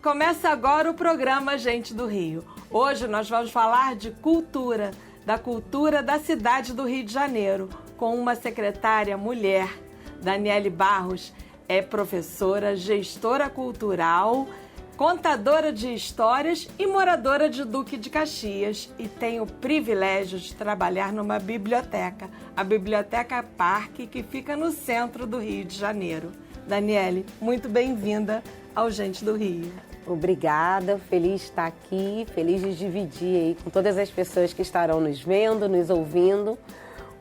Começa agora o programa Gente do Rio. Hoje nós vamos falar de cultura, da cultura da cidade do Rio de Janeiro, com uma secretária mulher. Daniele Barros é professora, gestora cultural, contadora de histórias e moradora de Duque de Caxias, e tem o privilégio de trabalhar numa biblioteca, a Biblioteca Parque, que fica no centro do Rio de Janeiro. Daniele, muito bem-vinda ao Gente do Rio. Obrigada, feliz de estar aqui, feliz de dividir aí com todas as pessoas que estarão nos vendo, nos ouvindo,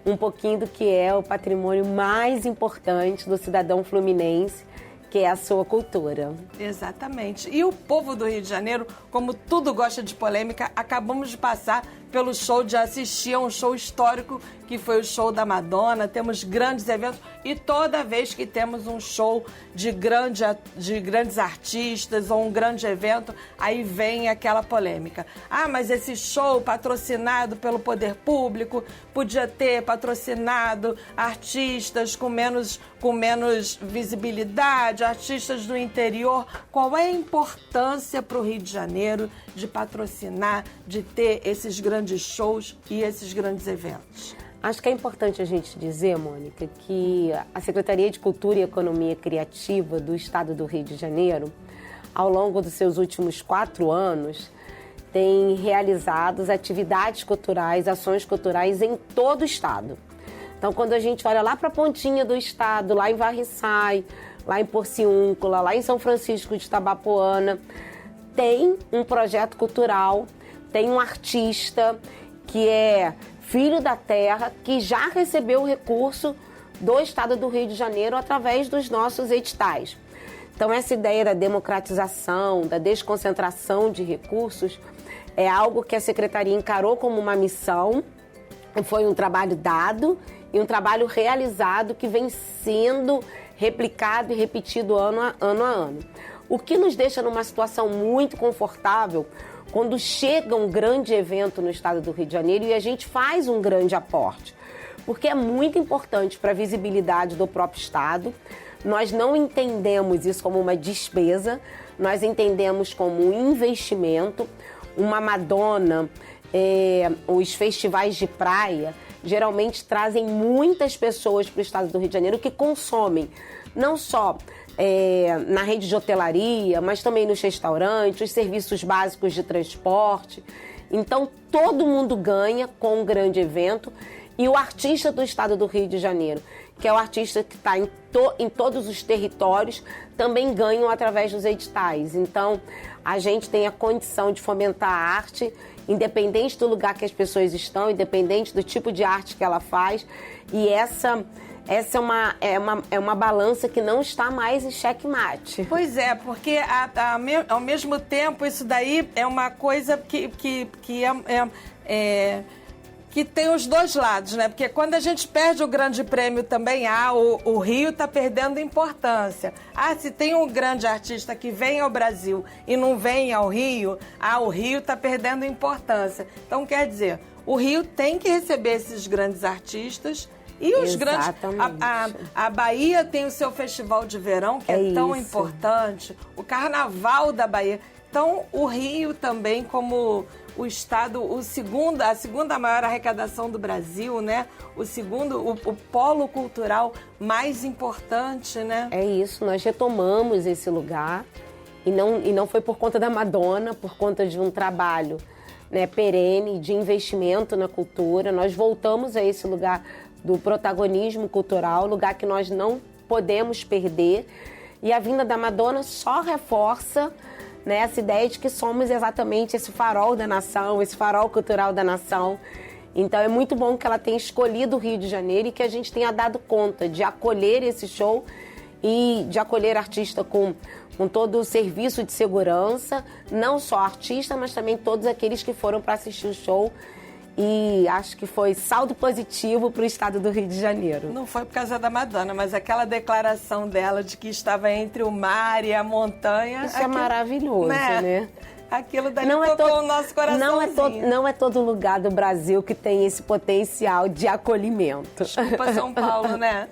um pouquinho do que é o patrimônio mais importante do cidadão fluminense, que é a sua cultura. Exatamente. E o povo do Rio de Janeiro, como tudo gosta de polêmica, acabamos de passar pelo show, de assistir a um show histórico, que foi o show da Madonna. Temos grandes eventos e toda vez que temos um show de grandes artistas ou um grande evento, aí vem aquela polêmica. Ah, mas esse show patrocinado pelo poder público podia ter patrocinado artistas com menos visibilidade, artistas do interior. Qual é a importância para o Rio de Janeiro de patrocinar, de ter esses grandes shows e esses grandes eventos? Acho que é importante a gente dizer, Mônica, que a Secretaria de Cultura e Economia Criativa do Estado do Rio de Janeiro, ao longo dos seus últimos 4 anos, tem realizado atividades culturais, ações culturais em todo o Estado. Então, quando a gente olha lá para a pontinha do Estado, lá em Varriçai, lá em Porciúncula, lá em São Francisco de Itabapoana, tem um projeto cultural, tem um artista que é filho da terra, que já recebeu o recurso do Estado do Rio de Janeiro através dos nossos editais. Então, essa ideia da democratização, da desconcentração de recursos, é algo que a Secretaria encarou como uma missão. Foi um trabalho dado e um trabalho realizado que vem sendo replicado e repetido ano a ano. O que nos deixa numa situação muito confortável quando chega um grande evento no estado do Rio de Janeiro e a gente faz um grande aporte, porque é muito importante para a visibilidade do próprio estado. Nós não entendemos isso como uma despesa, nós entendemos como um investimento. Uma Madonna, os festivais de praia geralmente trazem muitas pessoas para o estado do Rio de Janeiro que consomem não só na rede de hotelaria, mas também nos restaurantes, os serviços básicos de transporte. Então, todo mundo ganha com um grande evento. E o artista do estado do Rio de Janeiro, que é o artista que está em todos os territórios, também ganham através dos editais. Então, a gente tem a condição de fomentar a arte, independente do lugar que as pessoas estão, independente do tipo de arte que ela faz. E essa é uma balança que não está mais em xeque-mate. Pois é, porque ao mesmo tempo isso daí é uma coisa que tem os dois lados, né? Porque quando a gente perde o grande prêmio também, o Rio está perdendo importância. Se tem um grande artista que vem ao Brasil e não vem ao Rio, o Rio está perdendo importância. Então, quer dizer, o Rio tem que receber esses grandes artistas. E os grandes. A Bahia tem o seu festival de verão, que é tão importante, o Carnaval da Bahia. Então, o Rio também, como o estado, a segunda maior arrecadação do Brasil, né? O polo cultural mais importante, né? É isso, nós retomamos esse lugar e não foi por conta da Madonna, por conta de um trabalho, né, perene, de investimento na cultura. Nós voltamos a esse lugar do protagonismo cultural, lugar que nós não podemos perder. E a vinda da Madonna só reforça, né, essa ideia de que somos exatamente esse farol da nação, esse farol cultural da nação. Então é muito bom que ela tenha escolhido o Rio de Janeiro e que a gente tenha dado conta de acolher esse show e de acolher artista com todo o serviço de segurança, não só artista, mas também todos aqueles que foram para assistir o show. E acho que foi saldo positivo para o estado do Rio de Janeiro. Não foi por causa da Madonna, mas aquela declaração dela de que estava entre o mar e a montanha... Isso é maravilhoso, né? Aquilo dali tocou o nosso coraçãozinho. Não é todo lugar do Brasil que tem esse potencial de acolhimento. Desculpa, São Paulo, né?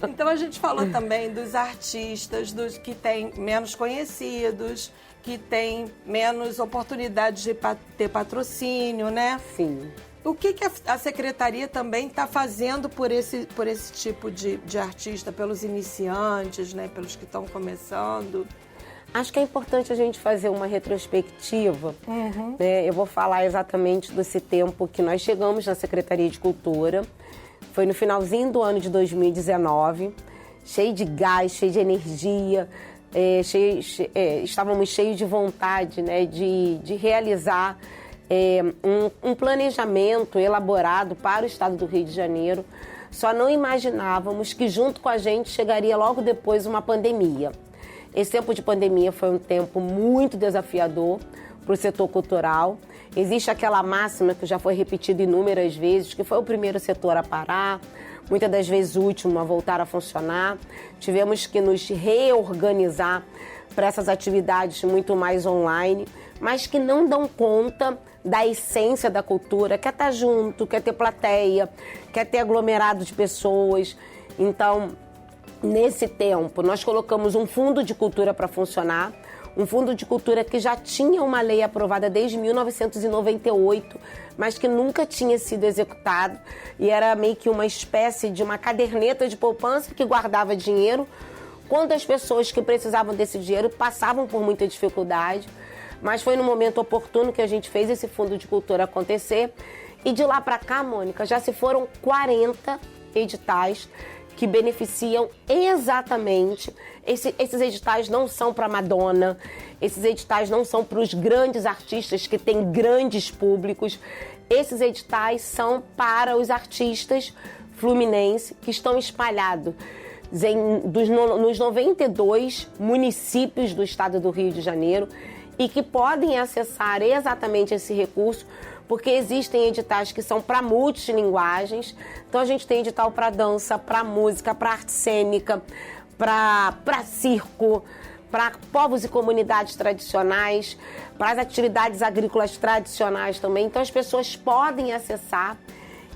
Então a gente falou também dos artistas, dos que têm menos conhecidos, que têm menos oportunidades de ter patrocínio, né? Sim. O que a Secretaria também está fazendo por esse tipo de artista, pelos iniciantes, né? Pelos que estão começando? Acho que é importante a gente fazer uma retrospectiva. Né? Eu vou falar exatamente desse tempo que nós chegamos na Secretaria de Cultura. Foi no finalzinho do ano de 2019, cheio de gás, cheio de energia, estávamos cheios de vontade, né, de realizar um planejamento elaborado para o estado do Rio de Janeiro. Só não imaginávamos que junto com a gente chegaria logo depois uma pandemia. Esse tempo de pandemia foi um tempo muito desafiador para o setor cultural. Existe aquela máxima que já foi repetida inúmeras vezes, que foi o primeiro setor a parar, muitas das vezes o último a voltar a funcionar. Tivemos que nos reorganizar para essas atividades muito mais online, mas que não dão conta da essência da cultura, quer estar junto, quer ter plateia, quer ter aglomerado de pessoas. Então, nesse tempo, nós colocamos um fundo de cultura para funcionar, um fundo de cultura que já tinha uma lei aprovada desde 1998, mas que nunca tinha sido executado, e era meio que uma espécie de uma caderneta de poupança que guardava dinheiro quando as pessoas que precisavam desse dinheiro passavam por muita dificuldade. Mas foi no momento oportuno que a gente fez esse fundo de cultura acontecer, e de lá para cá, Mônica, já se foram 40 editais que beneficiam exatamente. Esses editais não são para Madonna, esses editais não são para os grandes artistas que têm grandes públicos. Esses editais são para os artistas fluminenses que estão espalhados nos 92 municípios do estado do Rio de Janeiro e que podem acessar exatamente esse recurso, porque existem editais que são para multilinguagens. Então a gente tem edital para dança, para música, para arte cênica, para circo, para povos e comunidades tradicionais, para as atividades agrícolas tradicionais também. Então as pessoas podem acessar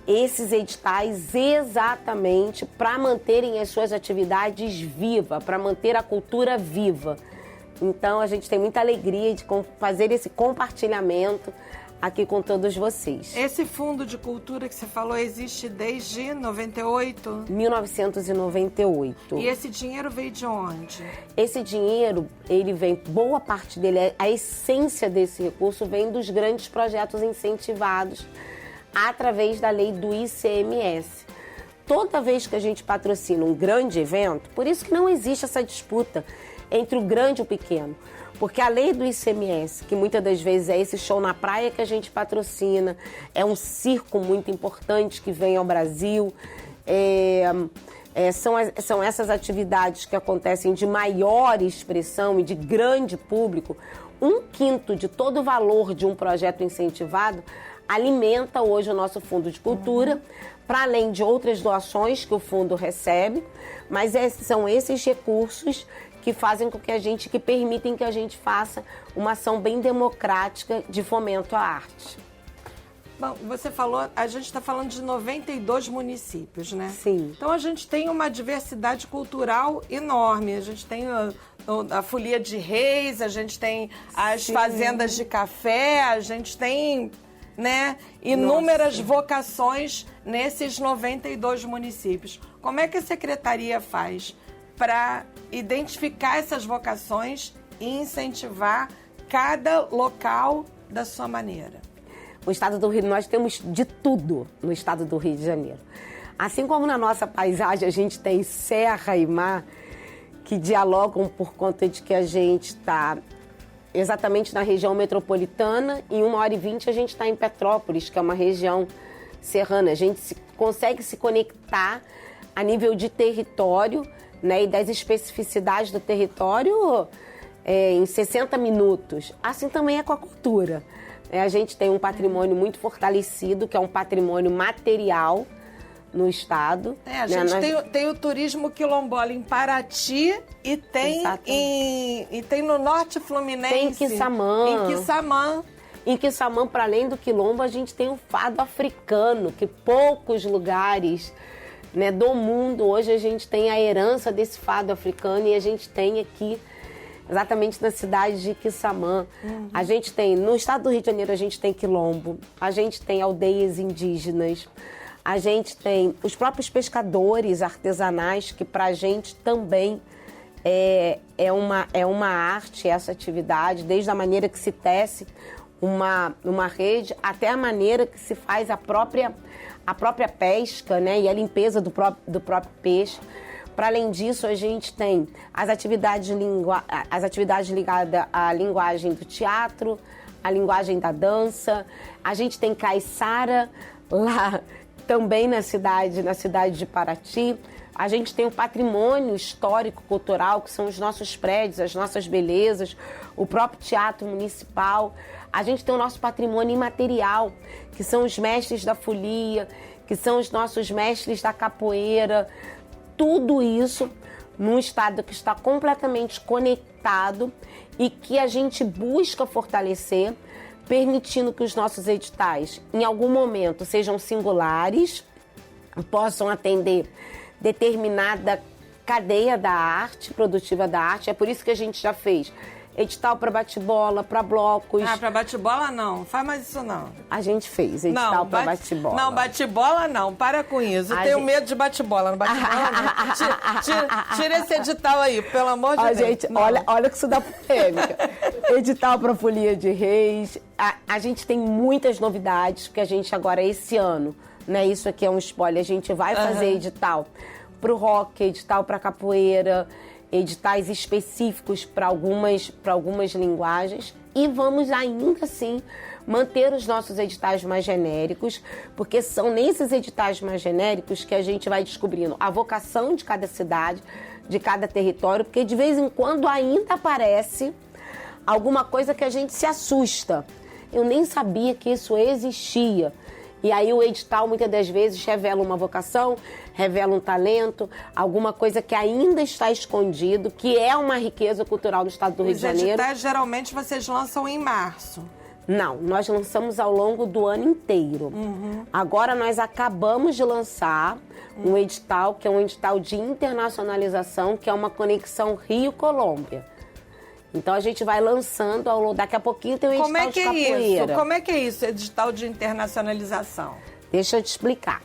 esses editais exatamente para manterem as suas atividades vivas, para manter a cultura viva. Então a gente tem muita alegria de fazer esse compartilhamento aqui com todos vocês. Esse fundo de cultura que você falou existe desde 98? 1998. E esse dinheiro veio de onde? Esse dinheiro, ele vem, boa parte dele, a essência desse recurso vem dos grandes projetos incentivados através da lei do ICMS. Toda vez que a gente patrocina um grande evento, por isso que não existe essa disputa entre o grande e o pequeno. Porque a lei do ICMS, que muitas das vezes é esse show na praia que a gente patrocina, é um circo muito importante que vem ao Brasil, são essas atividades que acontecem de maior expressão e de grande público. 1/5 de todo o valor de um projeto incentivado alimenta hoje o nosso fundo de cultura, para além de outras doações que o fundo recebe, mas são esses recursos que fazem com que permitem que a gente faça uma ação bem democrática de fomento à arte. Bom, você falou, a gente está falando de 92 municípios, né? Sim. Então a gente tem uma diversidade cultural enorme. A gente tem a Folia de Reis, a gente tem as fazendas de café, a gente tem, né, inúmeras vocações nesses 92 municípios. Como é que a Secretaria faz para identificar essas vocações e incentivar cada local da sua maneira? O estado do Rio, nós temos de tudo no estado do Rio de Janeiro. Assim como na nossa paisagem a gente tem serra e mar, que dialogam por conta de que a gente está exatamente na região metropolitana, e em 1h20 a gente está em Petrópolis, que é uma região serrana. A gente consegue se conectar a nível de território, né, e das especificidades do território em 60 minutos. Assim também é com a cultura. A gente tem um patrimônio muito fortalecido, que é um patrimônio material no estado. A gente tem o turismo quilombola em Paraty e tem no norte fluminense. Tem Quissamã. Em Quissamã. Em Quissamã, para além do quilombo, a gente tem o fado africano, que poucos lugares né, do mundo. Hoje a gente tem a herança desse fado africano e a gente tem aqui, exatamente na cidade de Quissamã. A gente tem, no estado do Rio de Janeiro, a gente tem quilombo, a gente tem aldeias indígenas, a gente tem os próprios pescadores artesanais, que pra gente também é uma arte essa atividade, desde a maneira que se tece uma rede, até a maneira que se faz a própria pesca, né, e a limpeza do próprio peixe. Para além disso, a gente tem as atividades ligadas à linguagem do teatro, à linguagem da dança. A gente tem caiçara lá também na cidade de Paraty. A gente tem o patrimônio histórico-cultural, que são os nossos prédios, as nossas belezas, o próprio teatro municipal. A gente tem o nosso patrimônio imaterial, que são os mestres da folia, que são os nossos mestres da capoeira. Tudo isso num estado que está completamente conectado e que a gente busca fortalecer, permitindo que os nossos editais, em algum momento, sejam singulares, possam atender determinada cadeia da arte, produtiva da arte. É por isso que a gente já fez edital para bate-bola, para blocos. Ah, para bate-bola não, faz mais isso não. A gente fez edital para bate-bola. Não, bate-bola não, para com isso. Eu tenho medo de bate-bola, não bate-bola não. Tira esse edital aí, pelo amor de Deus. Gente, olha que isso dá polêmica. Edital para Folia de Reis. A gente tem muitas novidades, porque a gente agora, esse ano, né, isso aqui é um spoiler, a gente vai fazer edital para o rock, edital para capoeira, editais específicos para algumas linguagens, e vamos ainda assim manter os nossos editais mais genéricos, porque são nesses editais mais genéricos que a gente vai descobrindo a vocação de cada cidade, de cada território, porque de vez em quando ainda aparece alguma coisa que a gente se assusta. Eu nem sabia que isso existia. E aí o edital, muitas das vezes, revela uma vocação, revela um talento, alguma coisa que ainda está escondido, que é uma riqueza cultural do estado do Rio de Janeiro. Os editais, geralmente, vocês lançam em março. Não, nós lançamos ao longo do ano inteiro. Agora nós acabamos de lançar um edital, que é um edital de internacionalização, que é uma conexão Rio-Colômbia. Então a gente vai lançando, daqui a pouquinho tem um edital de capoeira. Como é que é isso, edital de internacionalização? Deixa eu te explicar.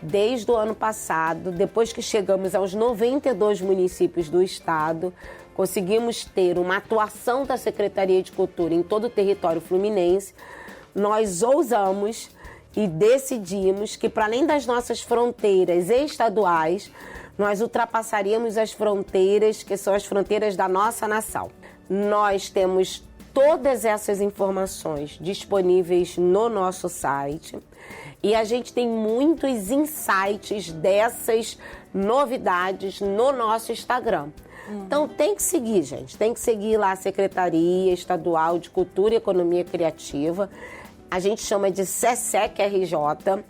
Desde o ano passado, depois que chegamos aos 92 municípios do estado, conseguimos ter uma atuação da Secretaria de Cultura em todo o território fluminense. Nós ousamos e decidimos que, para além das nossas fronteiras estaduais, nós ultrapassaríamos as fronteiras, que são as fronteiras da nossa nação. Nós temos todas essas informações disponíveis no nosso site e a gente tem muitos insights dessas novidades no nosso Instagram. Então tem que seguir, gente. Tem que seguir lá a Secretaria Estadual de Cultura e Economia Criativa. A gente chama de SESEC RJ.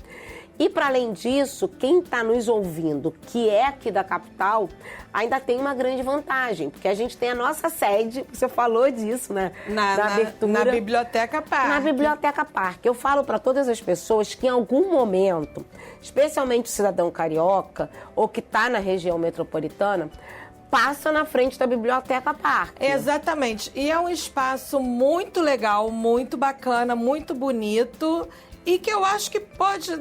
E, para além disso, quem está nos ouvindo, que é aqui da capital, ainda tem uma grande vantagem, porque a gente tem a nossa sede, você falou disso, né? Na abertura. Na Biblioteca Parque. Na Biblioteca Parque. Eu falo para todas as pessoas que, em algum momento, especialmente o cidadão carioca, ou que está na região metropolitana, passa na frente da Biblioteca Parque. Exatamente. E é um espaço muito legal, muito bacana, muito bonito. E que eu acho que pode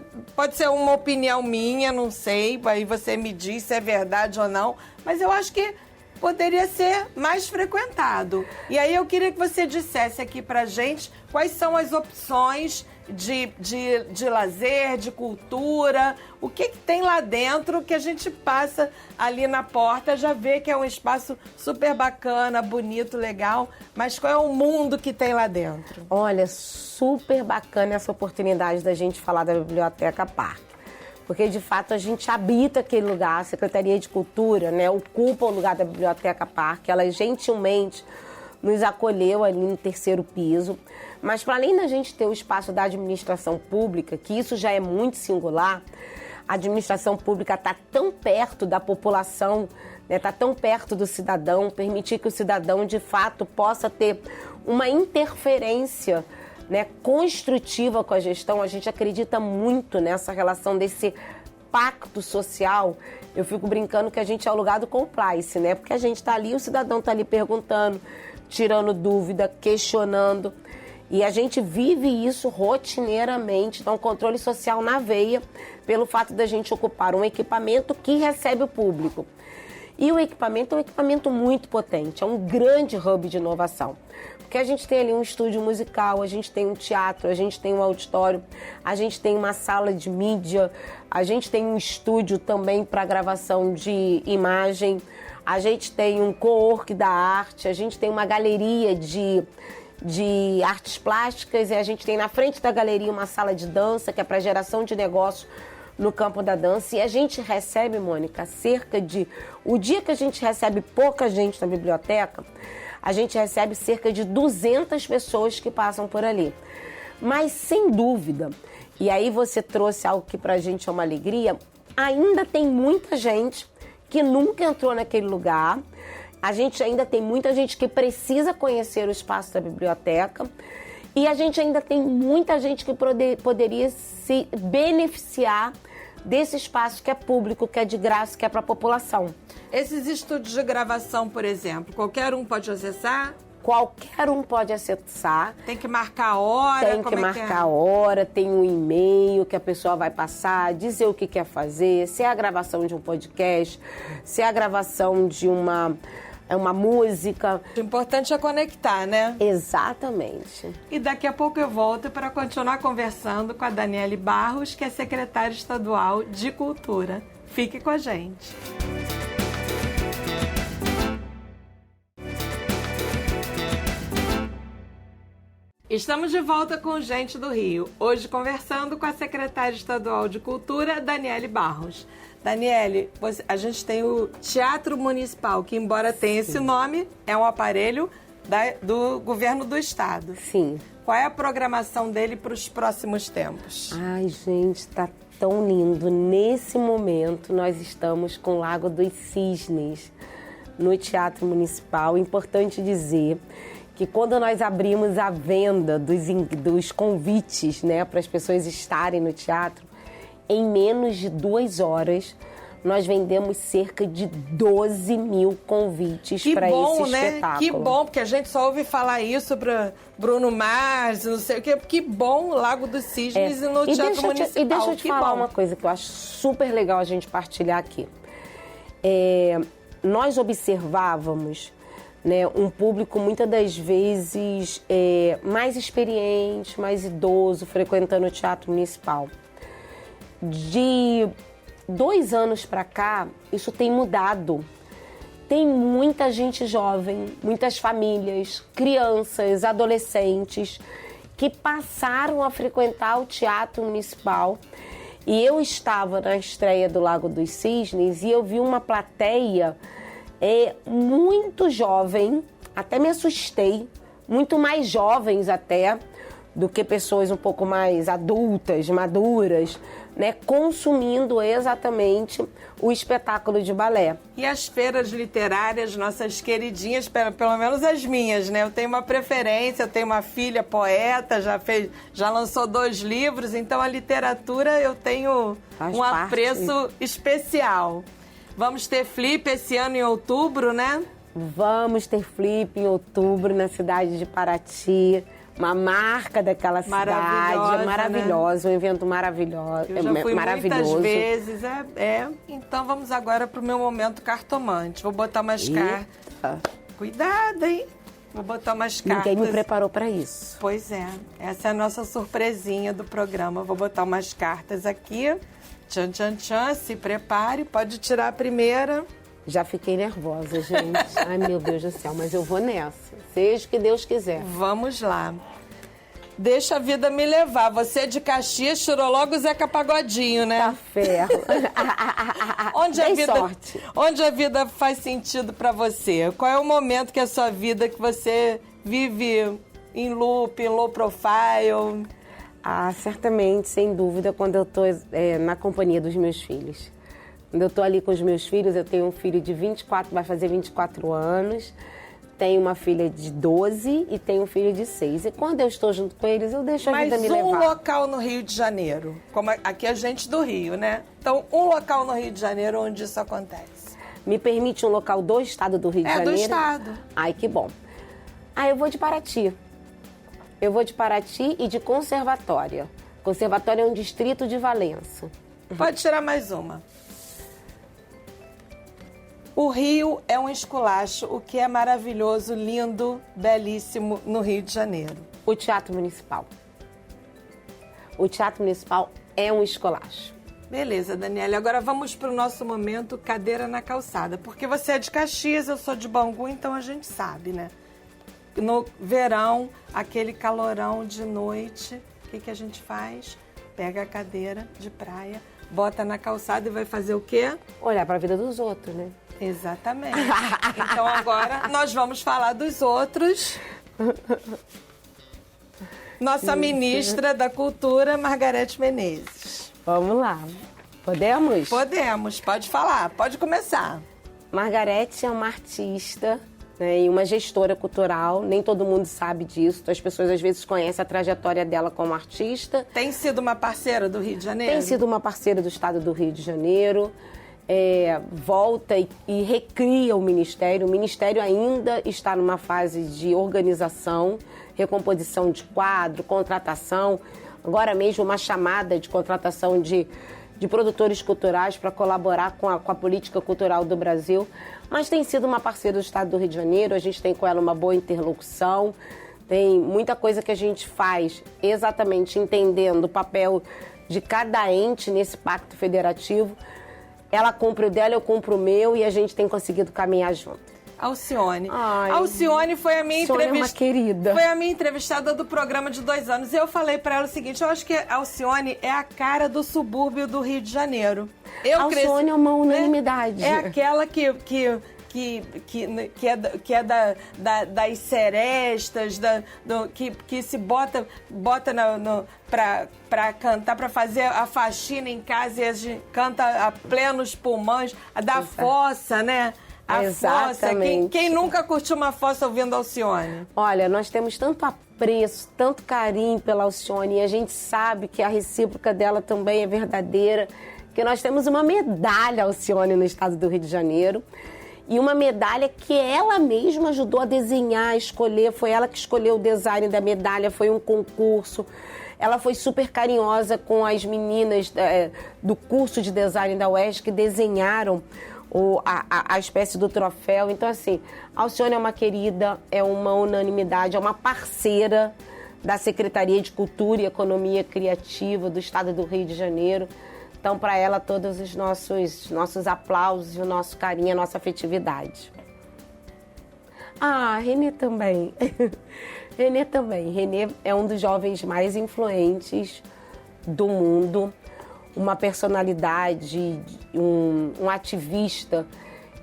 ser uma opinião minha, não sei, aí você me diz se é verdade ou não, mas eu acho que poderia ser mais frequentado. E aí eu queria que você dissesse aqui pra gente quais são as opções de lazer, de cultura, o que tem lá dentro que a gente passa ali na porta, já vê que é um espaço super bacana, bonito, legal, mas qual é o mundo que tem lá dentro? Olha, super bacana essa oportunidade da gente falar da Biblioteca Parque, porque de fato a gente habita aquele lugar, a Secretaria de Cultura, né, ocupa o lugar da Biblioteca Parque, ela gentilmente nos acolheu ali no 3º piso. Mas para além da gente ter o espaço da administração pública, que isso já é muito singular, a administração pública está tão perto da população, está tão perto do cidadão, permitir que o cidadão de fato possa ter uma interferência, né, construtiva com a gestão. A gente acredita muito nessa relação desse impacto social, eu fico brincando que a gente é o lugar do compliance, né? Porque a gente está ali, o cidadão está ali perguntando, tirando dúvida, questionando. E a gente vive isso rotineiramente, então controle social na veia, pelo fato da gente ocupar um equipamento que recebe o público. E o equipamento é um equipamento muito potente, é um grande hub de inovação. Porque a gente tem ali um estúdio musical, a gente tem um teatro, a gente tem um auditório, a gente tem uma sala de mídia, a gente tem um estúdio também para gravação de imagem, a gente tem um co-work da arte, a gente tem uma galeria de artes plásticas e a gente tem na frente da galeria uma sala de dança que é para geração de negócio no campo da dança. E a gente recebe, Mônica, o dia que a gente recebe pouca gente na biblioteca, a gente recebe cerca de 200 pessoas que passam por ali. Mas, sem dúvida, e aí você trouxe algo que pra gente é uma alegria, ainda tem muita gente que nunca entrou naquele lugar, a gente ainda tem muita gente que precisa conhecer o espaço da biblioteca e a gente ainda tem muita gente que poderia se beneficiar desse espaço que é público, que é de graça, que é para a população. Esses estúdios de gravação, por exemplo, qualquer um pode acessar? Qualquer um pode acessar. Tem que marcar a hora? Tem que marcar a hora, tem um e-mail que a pessoa vai passar, dizer o que quer fazer, se é a gravação de um podcast, se é a gravação de uma música. O importante é conectar, né? Exatamente. E daqui a pouco eu volto para continuar conversando com a Daniele Barros, que é secretária estadual de Cultura. Fique com a gente. Estamos de volta com Gente do Rio, hoje conversando com a secretária estadual de Cultura, Daniele Barros. Daniele, a gente tem o Teatro Municipal, que embora tenha esse nome, é um aparelho do governo do estado. Sim. Qual é a programação dele para os próximos tempos? Ai, gente, tá tão lindo. Nesse momento, nós estamos com o Lago dos Cisnes, no Teatro Municipal. Importante dizer que quando nós abrimos a venda dos convites, né, para as pessoas estarem no teatro, em menos de 2 horas, nós vendemos cerca de 12 mil convites para esse espetáculo. Que bom, porque a gente só ouve falar isso para Bruno Mars, não sei o quê. Que bom, Lago dos Cisnes e no Teatro Municipal. E deixa eu te falar uma coisa que eu acho super legal a gente partilhar aqui. Nós observávamos, né, um público muitas das vezes mais experiente, mais idoso, frequentando o Teatro Municipal. De 2 anos para cá, isso tem mudado. Tem muita gente jovem, muitas famílias, crianças, adolescentes que passaram a frequentar o Teatro Municipal. E eu estava na estreia do Lago dos Cisnes e eu vi uma plateia muito jovem, até me assustei, muito mais jovens até do que pessoas um pouco mais adultas, maduras, né, consumindo exatamente o espetáculo de balé. E as feiras literárias, nossas queridinhas, pelo menos as minhas, né? Eu tenho uma preferência, eu tenho uma filha poeta, já lançou 2 livros, então a literatura eu tenho um apreço especial. Vamos ter Flip esse ano em outubro, né? Vamos ter Flip em outubro na cidade de Paraty. Uma marca daquela cidade, maravilhosa, né? Um evento maravilhoso. Eu já fui muitas vezes, Então vamos agora pro meu momento cartomante. Vou botar umas cartas. Cuidado, hein? Vou botar umas cartas. Ninguém me preparou para isso. Pois é, essa é a nossa surpresinha do programa. Vou botar umas cartas aqui. Tchan, tchan, tchan, se prepare, pode tirar a primeira. Já fiquei nervosa, gente. Ai, meu Deus do céu, mas eu vou nessa. Seja o que Deus quiser. Vamos lá. Deixa a vida me levar. Você é de Caxias, tirou logo o Zeca Pagodinho, né? Tá ferro. Onde a vida faz sentido pra você? Qual é o momento que a sua vida que você vive em loop, em low profile? Certamente, sem dúvida, quando eu tô na companhia dos meus filhos. Quando eu tô ali com os meus filhos, eu tenho um filho de 24, vai fazer 24 anos. tenho uma filha de 12 e tenho um filho de 6. E quando eu estou junto com eles, eu deixo a vida me levar. Mas um local no Rio de Janeiro, como aqui é gente do Rio, né? Então, um local no Rio de Janeiro onde isso acontece. Me permite um local do estado do Rio de Janeiro? É, do estado. Ai, que bom. Eu vou de Paraty. Eu vou de Paraty e de Conservatória. Conservatória é um distrito de Valença. Pode tirar mais uma. O Rio é um esculacho, o que é maravilhoso, lindo, belíssimo no Rio de Janeiro. O Teatro Municipal. O Teatro Municipal é um esculacho. Beleza, Daniela. Agora vamos para o nosso momento cadeira na calçada. Porque você é de Caxias, eu sou de Bangu, então a gente sabe, né? No verão, aquele calorão de noite, o que a gente faz? Pega a cadeira de praia, bota na calçada e vai fazer o quê? Olhar para a vida dos outros, né? Exatamente. Então agora nós vamos falar dos outros. Nossa ministra da Cultura, Margareth Menezes. Vamos lá. Podemos? Podemos, pode falar, pode começar. Margareth é uma artista, né, e uma gestora cultural. Nem todo mundo sabe disso. As pessoas às vezes conhecem a trajetória dela como artista. Tem sido uma parceira do Rio de Janeiro? Tem sido uma parceira do estado do Rio de Janeiro. Volta e recria o Ministério. O Ministério ainda está numa fase de organização, recomposição de quadro, contratação. Agora mesmo uma chamada de contratação de produtores culturais para colaborar com a política cultural do Brasil. Mas tem sido uma parceira do estado do Rio de Janeiro, a gente tem com ela uma boa interlocução. Tem muita coisa que a gente faz exatamente entendendo o papel de cada ente nesse pacto federativo. Ela cumpre o dela, eu cumpro o meu e a gente tem conseguido caminhar junto. Alcione. Ai, Alcione foi a minha entrevistada. É uma querida. Foi a minha entrevistada do programa de 2 anos. E eu falei pra ela o seguinte: eu acho que a Alcione é a cara do subúrbio do Rio de Janeiro. Alcione é uma unanimidade. É aquela que é das serestas, que se bota pra cantar, pra fazer a faxina em casa e a gente canta a plenos pulmões, a da fossa, né? A fossa. Quem nunca curtiu uma fossa ouvindo Alcione? Olha, nós temos tanto apreço, tanto carinho pela Alcione e a gente sabe que a recíproca dela também é verdadeira, que nós temos uma medalha Alcione no estado do Rio de Janeiro. E uma medalha que ela mesma ajudou a desenhar, a escolher. Foi ela que escolheu o design da medalha, foi um concurso. Ela foi super carinhosa com as meninas do curso de design da UESC que desenharam a espécie do troféu. Então, assim, a Alcione é uma querida, é uma unanimidade, é uma parceira da Secretaria de Cultura e Economia Criativa do estado do Rio de Janeiro. Então, para ela, todos os nossos aplausos, o nosso carinho, a nossa afetividade. Renê também. Renê também. Renê é um dos jovens mais influentes do mundo, uma personalidade, um ativista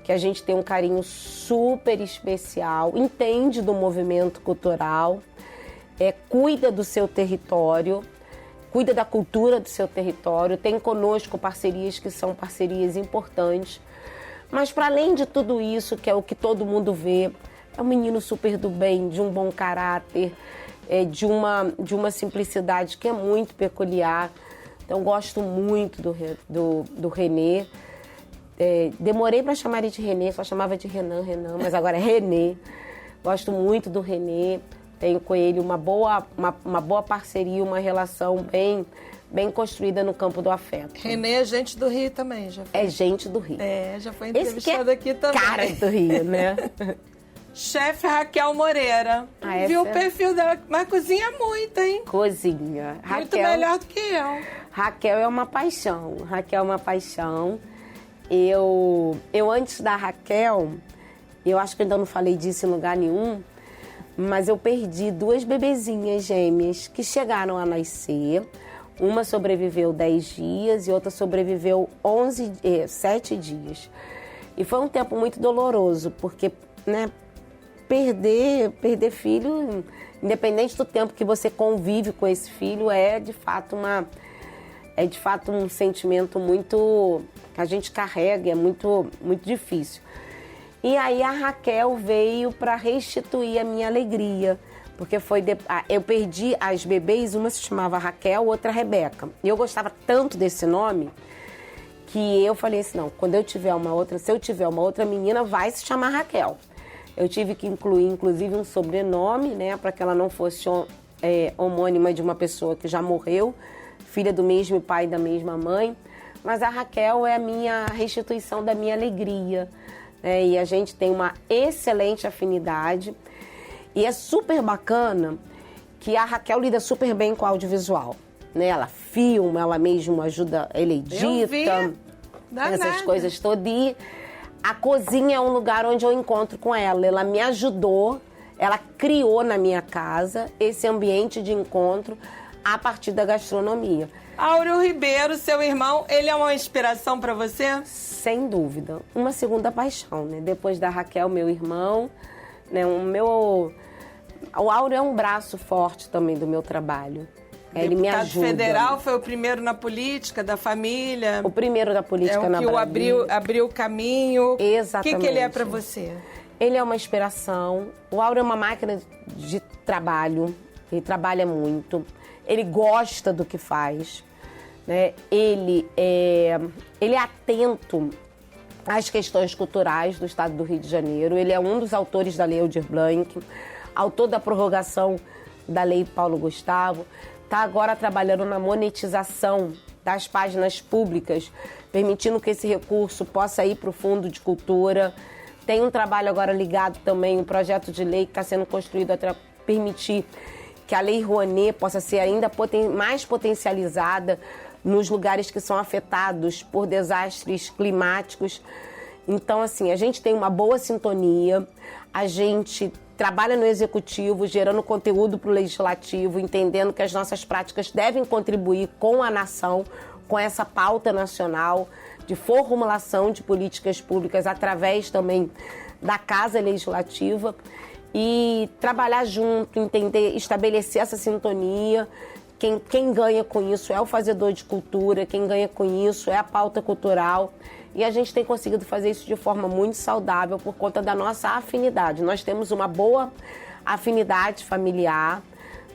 que a gente tem um carinho super especial, entende do movimento cultural, cuida do seu território, cuida da cultura do seu território, tem conosco parcerias que são parcerias importantes. Mas para além de tudo isso, que é o que todo mundo vê, é um menino super do bem, de um bom caráter, de uma simplicidade que é muito peculiar. Então gosto muito do Renê. Demorei para chamar ele de Renê, só chamava de Renan, mas agora é Renê. Gosto muito do Renê. Tenho com ele uma boa parceria, uma relação bem construída no campo do afeto. Renê é gente do Rio também, já foi. É gente do Rio. Já foi entrevistada aqui também. Cara do Rio, né? Chefe Raquel Moreira. Viu o perfil dela, mas cozinha muito, hein? Cozinha. Muito melhor do que eu. Raquel é uma paixão. Eu antes da Raquel, eu acho que ainda não falei disso em lugar nenhum, mas eu perdi 2 bebezinhas gêmeas que chegaram a nascer. Uma sobreviveu 10 dias e outra sobreviveu 7 dias. E foi um tempo muito doloroso, porque, né, perder filho, independente do tempo que você convive com esse filho, é de fato um sentimento muito que a gente carrega, é muito, muito difícil. E aí a Raquel veio para restituir a minha alegria. Porque eu perdi as bebês, uma se chamava Raquel, outra Rebeca. E eu gostava tanto desse nome que eu falei assim, não, quando eu tiver uma outra, se eu tiver uma outra menina, vai se chamar Raquel. Eu tive que incluir, inclusive, um sobrenome, né, para que ela não fosse homônima de uma pessoa que já morreu, filha do mesmo pai e da mesma mãe. Mas a Raquel é a minha restituição da minha alegria, né, e a gente tem uma excelente afinidade. E é super bacana que a Raquel lida super bem com o audiovisual, né? Ela filma, ela mesma ajuda, ela edita, essas coisas todas. E a cozinha é um lugar onde eu encontro com ela. Ela me ajudou, ela criou na minha casa esse ambiente de encontro a partir da gastronomia. Áureo Ribeiro, seu irmão, ele é uma inspiração para você? Sem dúvida. Uma segunda paixão, né? Depois da Raquel, meu irmão, né? O Áureo é um braço forte também do meu trabalho. Ele me ajuda. Deputado federal, foi o primeiro na política, da família. O primeiro da política na Bahia. É o que abriu o caminho. Exatamente. O que ele é para você? Ele é uma inspiração. O Áureo é uma máquina de trabalho. Ele trabalha muito. Ele gosta do que faz, né? Ele é atento às questões culturais do estado do Rio de Janeiro. Ele é um dos autores da Lei Aldir Blanc, autor da prorrogação da Lei Paulo Gustavo. Está agora trabalhando na monetização das páginas públicas, permitindo que esse recurso possa ir para o Fundo de Cultura. Tem um trabalho agora ligado também, um projeto de lei que está sendo construído para permitir que a Lei Rouanet possa ser ainda mais potencializada nos lugares que são afetados por desastres climáticos. Então, assim, a gente tem uma boa sintonia, a gente trabalha no executivo, gerando conteúdo para o legislativo, entendendo que as nossas práticas devem contribuir com a nação, com essa pauta nacional de formulação de políticas públicas através também da Casa Legislativa. E trabalhar junto, entender, estabelecer essa sintonia. Quem ganha com isso é o fazedor de cultura, quem ganha com isso é a pauta cultural. E a gente tem conseguido fazer isso de forma muito saudável por conta da nossa afinidade. Nós temos uma boa afinidade familiar,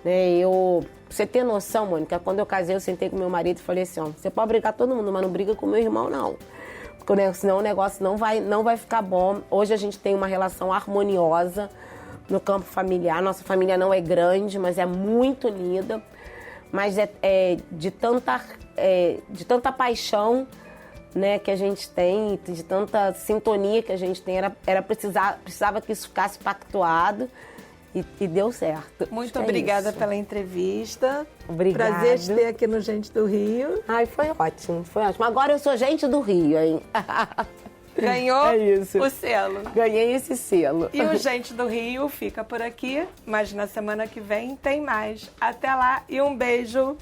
né? Pra você ter noção, Mônica, quando eu casei, eu sentei com meu marido e falei assim, ó, você pode brigar com todo mundo, mas não briga com meu irmão, não. Porque senão o negócio não vai ficar bom. Hoje a gente tem uma relação harmoniosa no campo familiar. Nossa família não é grande, mas é muito unida. Mas de tanta paixão, né, que a gente tem, de tanta sintonia que a gente tem, precisava que isso ficasse pactuado e deu certo. Muito obrigada pela entrevista. Obrigada. Prazer te ter aqui no Gente do Rio. Ai, foi ótimo, foi ótimo. Agora eu sou gente do Rio, hein? Ganhou o selo. Ganhei esse selo. E o Gente do Rio fica por aqui, mas na semana que vem tem mais. Até lá e um beijo.